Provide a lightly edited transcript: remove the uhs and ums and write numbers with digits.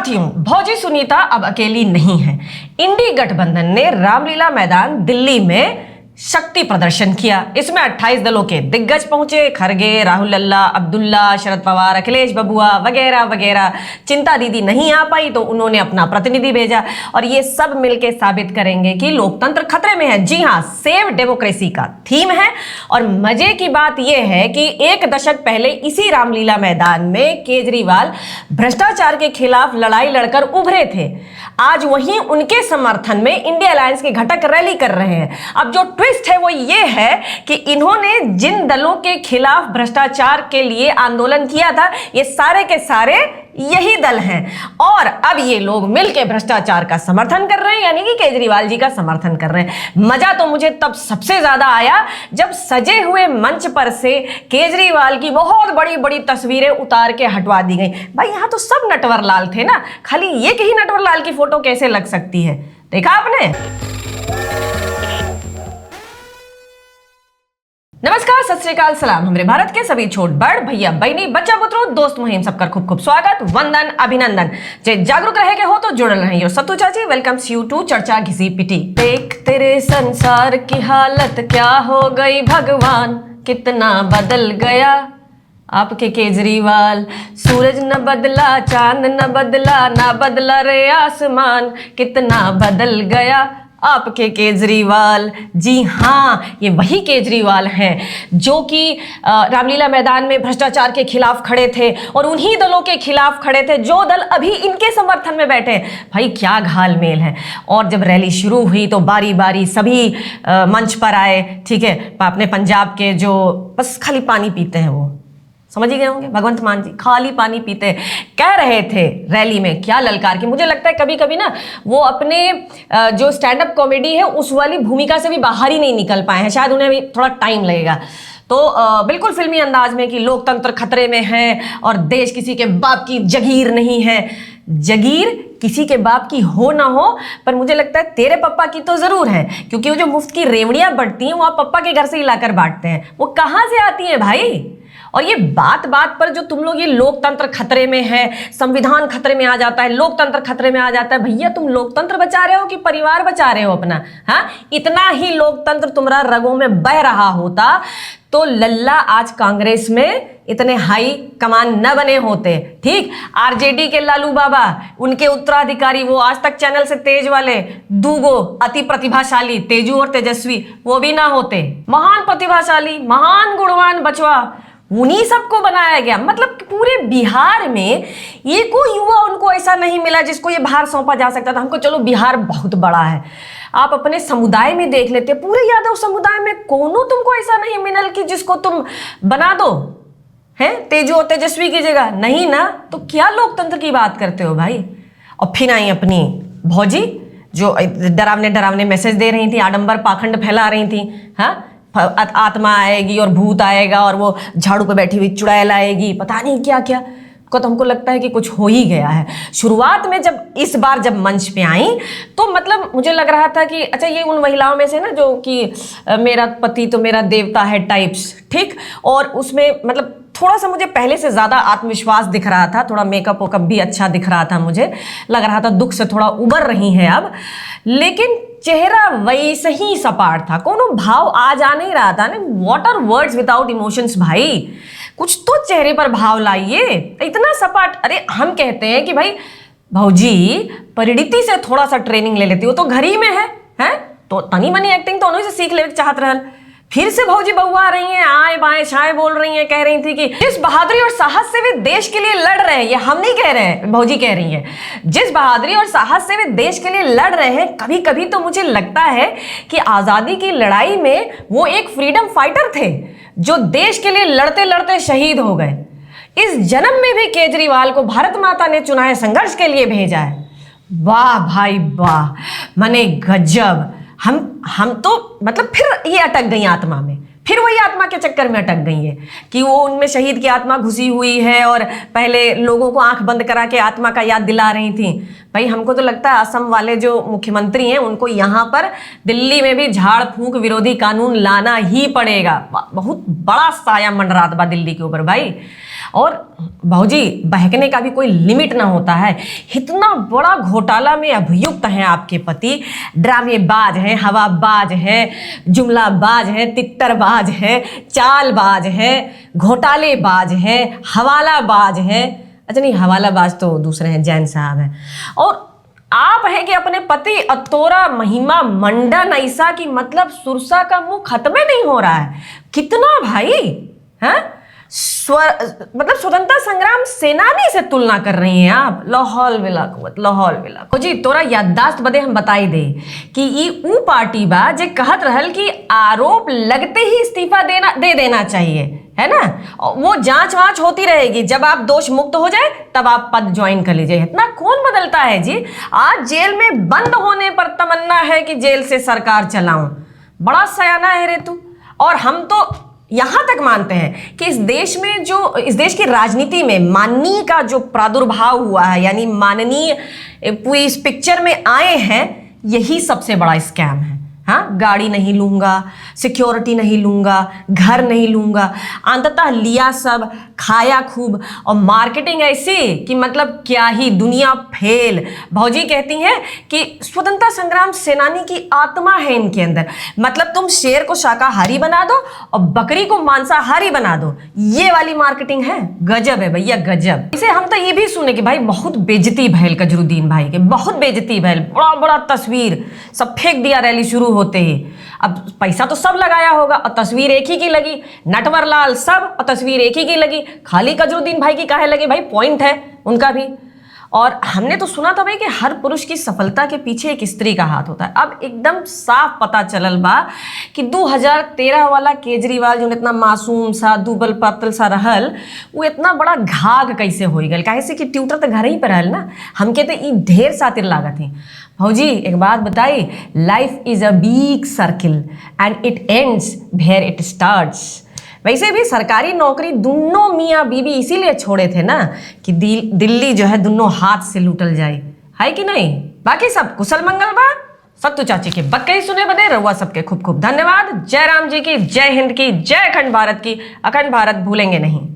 साथियों, भौजी सुनीता अब अकेली नहीं है। इंडी गठबंधन ने रामलीला मैदान दिल्ली में शक्ति प्रदर्शन किया। इसमें 28 दलों के दिग्गज पहुंचे। खरगे, राहुल लल्ला, अब्दुल्ला, शरद पवार, अखिलेश बबुआ वगैरह वगैरह। चिंता दीदी नहीं आ पाई तो उन्होंने अपना प्रतिनिधि भेजा और ये सब मिलके साबित करेंगे कि लोकतंत्र खतरे में है। जी हां, सेव डेमोक्रेसी का थीम है। और मजे की बात यह है कि एक दशक पहले इसी रामलीला मैदान में केजरीवाल भ्रष्टाचार के खिलाफ लड़ाई लड़कर उभरे थे। आज वहीं उनके समर्थन में इंडिया अलायंस के घटक रैली कर रहे हैं। अब जो ट्विस्ट है वो ये है कि इन्होंने जिन दलों के खिलाफ भ्रष्टाचार के लिए आंदोलन किया था, ये सारे के सारे यही दल हैं। और अब ये लोग मिलकर भ्रष्टाचार का समर्थन कर रहे हैं, यानी कि केजरीवाल जी का समर्थन कर रहे हैं। मजा तो मुझे तब सबसे ज्यादा आया जब सजे हुए मंच पर से केजरीवाल की बहुत बड़ी बड़ी तस्वीरें उतार के हटवा दी गई। भाई यहां तो सब नटवर लाल थे ना, खाली ये कहीं नटवर लाल की फोटो कैसे लग सकती है? देखा आपने? नमस्कार, सत श्री अकाल, सलाम। हमारे भारत के सभी छोट बड़ भैया बहनी बच्चा पुत्रों दोस्त मुहिम सबका खूब खूब स्वागत, वंदन, अभिनंदन। जे जागरूक रहे के हो तो जुड़ल रहे। योर सत्तू चाची वेलकम्स यू टू चर्चा घिसी पिटी। देख तेरे संसार की हालत क्या हो गई, भगवान कितना बदल गया आपके केजरीवाल। सूरज न बदला, चांद न बदला, ना बदला रे आसमान, कितना बदल गया आपके केजरीवाल। जी हाँ, ये वही केजरीवाल हैं जो कि रामलीला मैदान में भ्रष्टाचार के खिलाफ खड़े थे और उन्हीं दलों के खिलाफ खड़े थे जो दल अभी इनके समर्थन में बैठे। भाई क्या घालमेल है। और जब रैली शुरू हुई तो बारी बारी सभी मंच पर आए। ठीक है, अपने पंजाब के जो बस खाली पानी पीते हैं, वो समझ ही गए होंगे, भगवंत मान जी खाली पानी पीते कह रहे थे रैली में। क्या ललकार के, मुझे लगता है कभी कभी ना वो अपने जो स्टैंड अप कॉमेडी है उस वाली भूमिका से भी बाहर ही नहीं निकल पाए हैं। शायद उन्हें भी थोड़ा टाइम लगेगा। तो बिल्कुल फिल्मी अंदाज में कि लोकतंत्र खतरे में है और देश किसी के बाप की जगीर नहीं है। जगीर किसी के बाप की हो ना हो, पर मुझे लगता है तेरे पप्पा की तो जरूर है, क्योंकि वो जो मुफ्त की रेवड़ियां बढ़ती हैं वो आप पप्पा के घर से ही लाकर बांटते हैं। वो कहाँ से आती हैं भाई? और ये बात बात पर जो तुम लोग ये लोकतंत्र खतरे में है, संविधान खतरे में आ जाता है, लोकतंत्र खतरे में आ जाता है। भैया तुम लोकतंत्र बचा रहे हो कि परिवार बचा रहे हो अपना? हाँ, इतना ही लोकतंत्र तुम्हारा रगों में बह रहा होता तो लल्ला आज कांग्रेस में इतने हाई कमान न बने होते। ठीक, आरजेडी के लालू बाबा, उनके उत्तराधिकारी वो आज तक चैनल से तेज वाले दूगो अति प्रतिभाशाली तेजू और तेजस्वी, वो भी ना होते। महान प्रतिभाशाली, महान गुणवान बचवा, उन्हीं सबको बनाया गया। मतलब पूरे बिहार में ये कोई युवा उनको ऐसा नहीं मिला जिसको ये भार सौंपा जा सकता था। हमको चलो बिहार बहुत बड़ा है, आप अपने समुदाय में देख लेते, पूरे यादव समुदाय में कोनो तुमको ऐसा नहीं मिलल कि जिसको तुम बना दो है तेजो और तेजस्वी की जगह। नहीं ना, तो क्या लोकतंत्र की बात करते हो भाई? और फिर आई अपनी भौजी जो डरावने डरावने मैसेज दे रही थी, आडंबर पाखंड फैला रही थी। हाँ, आत्मा आएगी और भूत आएगा और वो झाड़ू पे बैठी हुई चुड़ैल आएगी, पता नहीं क्या क्या को। तो हमको लगता है कि कुछ हो ही गया है। शुरुआत में जब इस बार जब मंच पे आई तो मतलब मुझे लग रहा था कि अच्छा ये उन महिलाओं में से ना जो कि मेरा पति तो मेरा देवता है टाइप्स। ठीक, और उसमें मतलब थोड़ा सा मुझे पहले से ज्यादा आत्मविश्वास दिख रहा था, थोड़ा मेकअप वेकअप भी अच्छा दिख रहा था। मुझे लग रहा था दुख से थोड़ा उबर रही हैं अब, लेकिन चेहरा वैसे ही सपाट था, कोनो भाव आ जा नहीं रहा था ना। What are words without emotions भाई, कुछ तो चेहरे पर भाव लाइए, इतना सपाट। अरे हम कहते हैं कि भाई भौजी परिणीति से थोड़ा सा ट्रेनिंग ले लेती, वो तो घर ही में है तो तनी मनी एक्टिंग तो उन्हीं से सीख ले चाहत रहल। फिर से भौजी बउआ रही हैं, आए बाएं छाए बोल रही हैं, कह रही थी कि जिस बहादुरी और साहस से वे देश के लिए लड़ रहे हैं, ये हम नहीं कह रहे हैं, भौजी कह रही हैं, जिस बहादुरी और साहस से वे देश के लिए लड़ रहे हैं, कभी कभी तो मुझे लगता है कि आजादी की लड़ाई में वो एक फ्रीडम फाइटर थे जो देश के लिए लड़ते लड़ते शहीद हो गए। इस जन्म में भी केजरीवाल को भारत माता ने चुना है, संघर्ष के लिए भेजा है। वाह भाई वाह, मने गजब। हम तो मतलब फिर ये अटक गई आत्मा में, फिर वही आत्मा के चक्कर में अटक गई है कि वो उनमें शहीद की आत्मा घुसी हुई है और पहले लोगों को आंख बंद करा के आत्मा का याद दिला रही थी। भाई हमको तो लगता है असम वाले जो मुख्यमंत्री हैं उनको यहाँ पर दिल्ली में भी झाड़ फूंक विरोधी कानून लाना ही पड़ेगा। बहुत बड़ा साया मंडरात बा दिल्ली के ऊपर भाई। और भाऊजी बहकने का भी कोई लिमिट ना होता है। इतना बड़ा घोटाला में अभियुक्त हैं आपके पति, ड्रामेबाज हैं, हवाबाज हैं, जुमलाबाज हैं, तित्तरबाज हैं, चालबाज हैं, घोटालेबाज हैं, हवालाबाज हैं। अच्छा नहीं, हवालाबाज तो दूसरे हैं, जैन साहब हैं। और आप हैं कि अपने पति अतोरा महिमा मंडन ऐसा कि मतलब सुरसा का मुंह खत्म नहीं हो रहा है। कितना भाई है, मतलब स्वतंत्रता संग्राम सेनानी से तुलना कर रही हैं आप। लाहौल विला कुवत, लाहौल विला कुवत। जी तोरा याददाश्त बदे हम बताई दे कि ई ऊ पार्टी बा जे कहत रहल कि आरोप लगते ही इस्तीफा दे देना चाहिए, है ना। वो जांच वांच होती रहेगी, जब आप दोष मुक्त हो जाए तब आप पद ज्वाइन कर लीजिए। इतना कौन बदलता है जी। आज जेल में बंद होने पर तमन्ना है कि जेल से सरकार चलाऊं। बड़ा सयाना है रे तू। और हम तो यहां तक मानते हैं कि इस देश की राजनीति में माननीय का जो प्रादुर्भाव हुआ है, यानी माननीय पूरी इस पिक्चर में आए हैं, यही सबसे बड़ा स्कैम है। हाँ, गाड़ी नहीं लूंगा, सिक्योरिटी नहीं लूंगा, घर नहीं लूंगा, अंततः लिया सब, खाया खूब, और मार्केटिंग ऐसी कि मतलब क्या ही, दुनिया फेल। भौजी कहती हैं कि स्वतंत्रता संग्राम सेनानी की आत्मा है इनके अंदर। मतलब तुम शेर को शाकाहारी बना दो और बकरी को मांसाहारी बना दो, ये वाली मार्केटिंग है। गजब है भैया, गजब। इसे हम तो ये भी सुने कि भाई बहुत बेइज्जती भैल कजरुद्दीन भाई के, बहुत बेइज्जती भैल, बड़ा बड़ा तस्वीर सब फेंक दिया रैली शुरू होते ही। अब पैसा तो सब लगाया होगा और तस्वीर एक ही की लगी, नटवर लाल सब और तस्वीर एक ही की लगी, खाली कजरुद्दीन भाई की काहे लगे भाई, पॉइंट है उनका भी। और हमने तो सुना था भाई कि हर पुरुष की सफलता के पीछे एक स्त्री का हाथ होता है। अब एकदम साफ पता चलल बा कि 2013 वाला केजरीवाल जो इतना मासूम सा दुबल पातल सा रहल, वो इतना बड़ा घाघ कैसे हो गल। काहे से कि ट्यूटर तो घर ही पर रहल ना, हमके तो ई ढेर सातिर लागत ही। भौजी एक बात बताई, life is a big circle and it ends where it starts. वैसे भी सरकारी नौकरी दोनों मियाँ बीबी इसीलिए छोड़े थे ना कि दिल्ली जो है दोनों हाथ से लूटल जाए, है कि नहीं। बाकी सब कुशल मंगल बा। सत्तू चाची के बक्के सुने बदे रहुआ सबके खूब खूब धन्यवाद। जय राम जी की, जय हिंद की, जय अखंड भारत की। अखंड भारत भूलेंगे नहीं।